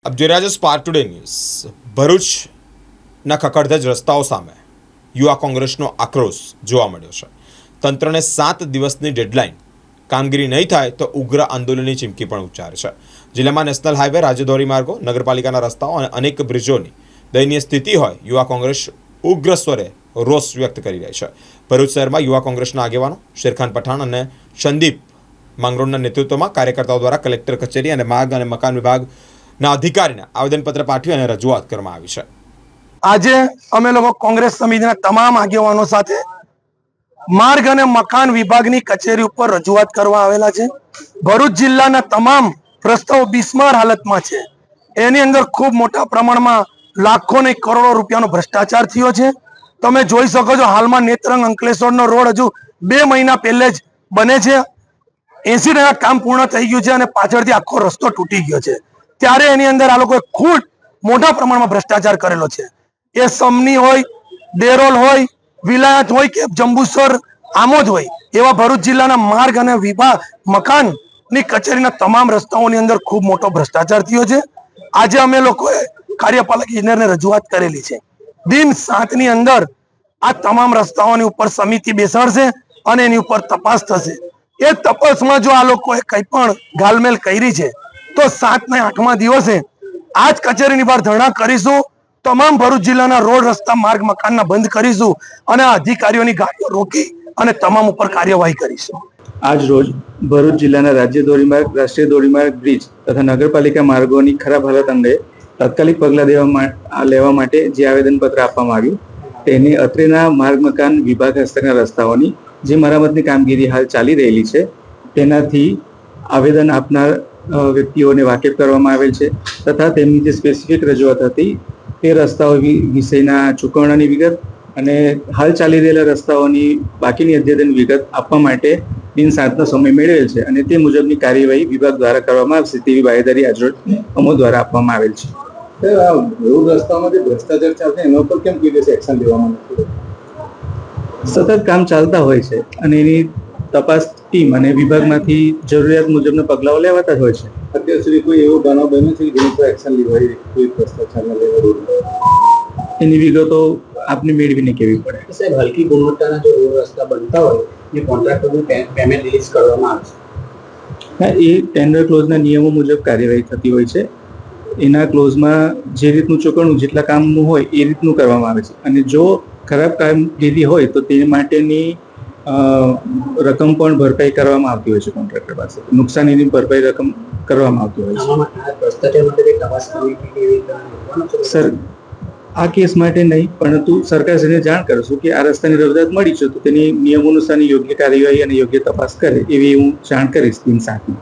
આપ જોઈ રહ્યા છો સ્પાર્ક ટુડે ન્યૂઝ। ભરૂચના ખખડધજ રસ્તાઓ સામે યુવા કોંગ્રેસનો આક્રોશ જોવા મળ્યો છે। તંત્રને 7 દિવસની ડેડલાઇન, કામગીરી નહીં થાય તો ઉગ્ર આંદોલનની ચીમકી પણ ઉચ્ચારી છે। જિલ્લામાં નેશનલ હાઈવે, રાજ્ય ધોરીમાર્ગો, નગરપાલિકાના રસ્તાઓ અને અનેક બ્રિજોની દયનીય સ્થિતિ હોય યુવા કોંગ્રેસ ઉગ્ર સ્વરે રોષ વ્યક્ત કરી રહી છે। ભરૂચ શહેરમાં યુવા કોંગ્રેસના આગેવાનો શેરખાન પઠાણ અને સંદીપ માંગરોળના નેતૃત્વમાં કાર્યકર્તાઓ દ્વારા કલેક્ટર કચેરી અને માર્ગ અને મકાન વિભાગના અધિકારીને આવેદનપત્ર પાઠવી અને રજૂઆત કરવામાં આવી છે। આજે અમે લોકો કોંગ્રેસ સમિતિના તમામ આગેવાનો સાથે માર્ગ અને મકાન વિભાગની કચેરી ઉપર રજૂઆત કરવા આવેલા છે। ભરૂચ જિલ્લાના તમામ રસ્તાઓ બિસ્માર હાલતમાં છે। એની અંદર ખૂબ મોટા પ્રમાણમાં લાખો ને કરોડો રૂપિયાનો ભ્રષ્ટાચાર થયો છે। તમે જોઈ શકો છો, હાલમાં નેત્રંગ અંકલેશ્વરનો રોડ હજુ 2 મહિના પહેલે જ બને છે। 80% કામ પૂર્ણ થઈ ગયું છે અને પાછળથી આખો રસ્તો તૂટી ગયો છે। ત્યારે એની અંદર આ લોકોએ ખૂબ મોટા પ્રમાણમાં ભ્રષ્ટાચાર કરેલો છે। એ સમની હોય, ડેરોલ હોય, વિલાયત હોય કે જંબુસર આમોદ હોય, એવા ભરૂચ જિલ્લાના માર્ગ અને વિભાગ મકાનની કચેરીના તમામ રસ્તાઓની અંદર ખૂબ મોટો ભ્રષ્ટાચાર થયો છે। આજે અમે લોકોએ કાર્યપાલક ઇજનેરને રજૂઆત કરેલી છે। દિન 7 ની અંદર આ તમામ રસ્તાઓની ઉપર સમિતિ બેસાડશે અને એની ઉપર તપાસ થશે। એ તપાસમાં જો આ લોકોએ કંઈ પણ ગાલમેલ કરી છે તો 7 ને 8મા દિવસે આજ કચેરીની બહાર ધરણા કરીશું। તમામ ભરૂચ જિલ્લાના રોડ, રસ્તા, માર્ગ, મકાનના બંધ કરીશું અને અધિકારીઓની ગાડીઓ રોકી અને તમામ ઉપર કાર્યવાહી કરીશું। આજ રોજ ભરૂચ જિલ્લાના રાજ્ય ધોરીમાર્ગ, રાષ્ટ્રીય ધોરીમાર્ગ, બ્રિજ તથા નગરપાલિકા માર્ગોની ખરાબ હાલત અંગે તાત્કાલિક પગલાં લેવા માટે જે આવેદનપત્ર આપવામાં આવ્યું તેની અત્રેના માર્ગ મકાન વિભાગ હસ્તકના રસ્તાઓની જે મરામતની કામગીરી હાલ ચાલી રહેલી છે તેનાથી આવેદન આપનાર વ્યક્તિઓને વાકેફ કરવામાં આવેલ છે તથા તેમની જે સ્પેસિફિક રજૂઆત હતી તે રસ્તાઓ વિષયના ચૂકવણાની વિગત અને હાલ ચાલી રહેલા રસ્તાઓની બાકીની અદ્યતન વિગત આપવા માટે દિન 7નો સમય મેળવેલ છે અને તે મુજબની કાર્યવાહી વિભાગ દ્વારા કરવામાં આવશે તેવી બાહેધરી આજરોજ અમો દ્વારા આપવામાં આવેલ છે। રોડ રસ્તામાં જે ભ્રષ્ટાચાર ચાલશે એના પર કેમ કોઈ દિવસ એક્શન લેવામાં નથી? સતત કામ ચાલતા હોય છે અને એની તપાસ ટીમ અને વિભાગમાંથી જરૂરિયાત મુજબના પગલાઓ લેવાતા જ હોય છે। અત્યાર સુધી કોઈ એવો બનાવ બન્યો છે કે જેની પર એક્શન લેવાય, કોઈ ભ્રષ્ટાચારના લેવા એની વિગતો આપને મેળવીને કેવી પડે? સાહેબ, હલકી ગુણવત્તાના જો રોડ રસ્તા બનતા હોય એ કોન્ટ્રાક્ટરનું પેમેન્ટ રિલીઝ કરવામાં આવે છે। હા, એ ટેન્ડર ક્લોઝના નિયમો મુજબ કાર્યવાહી થતી હોય છે। એના ક્લોઝમાં જે રીતનું ચૂકવણું જેટલા કામનું હોય એ રીતનું કરવામાં આવે છે અને જો ખરાબ કામગીરી હોય તો તે માટેની રકમ પણ ભરપાઈ કરવામાં આવતી હોય છે કોન્ટ્રાક્ટર પાસે। નુકસાનીની ભરપાઈ રકમ કરવામાં આવતી હોય છે। સર, આ કેસ માટે નહીં, પરંતુ સરકારશ્રીને જાણ કરશું કે આ રસ્તાની રજૂઆત મળી છે તો તેની નિયમો અનુસારની યોગ્ય કાર્યવાહી અને યોગ્ય તપાસ કરે એવી હું જાણ કરીશ દિન 7ની।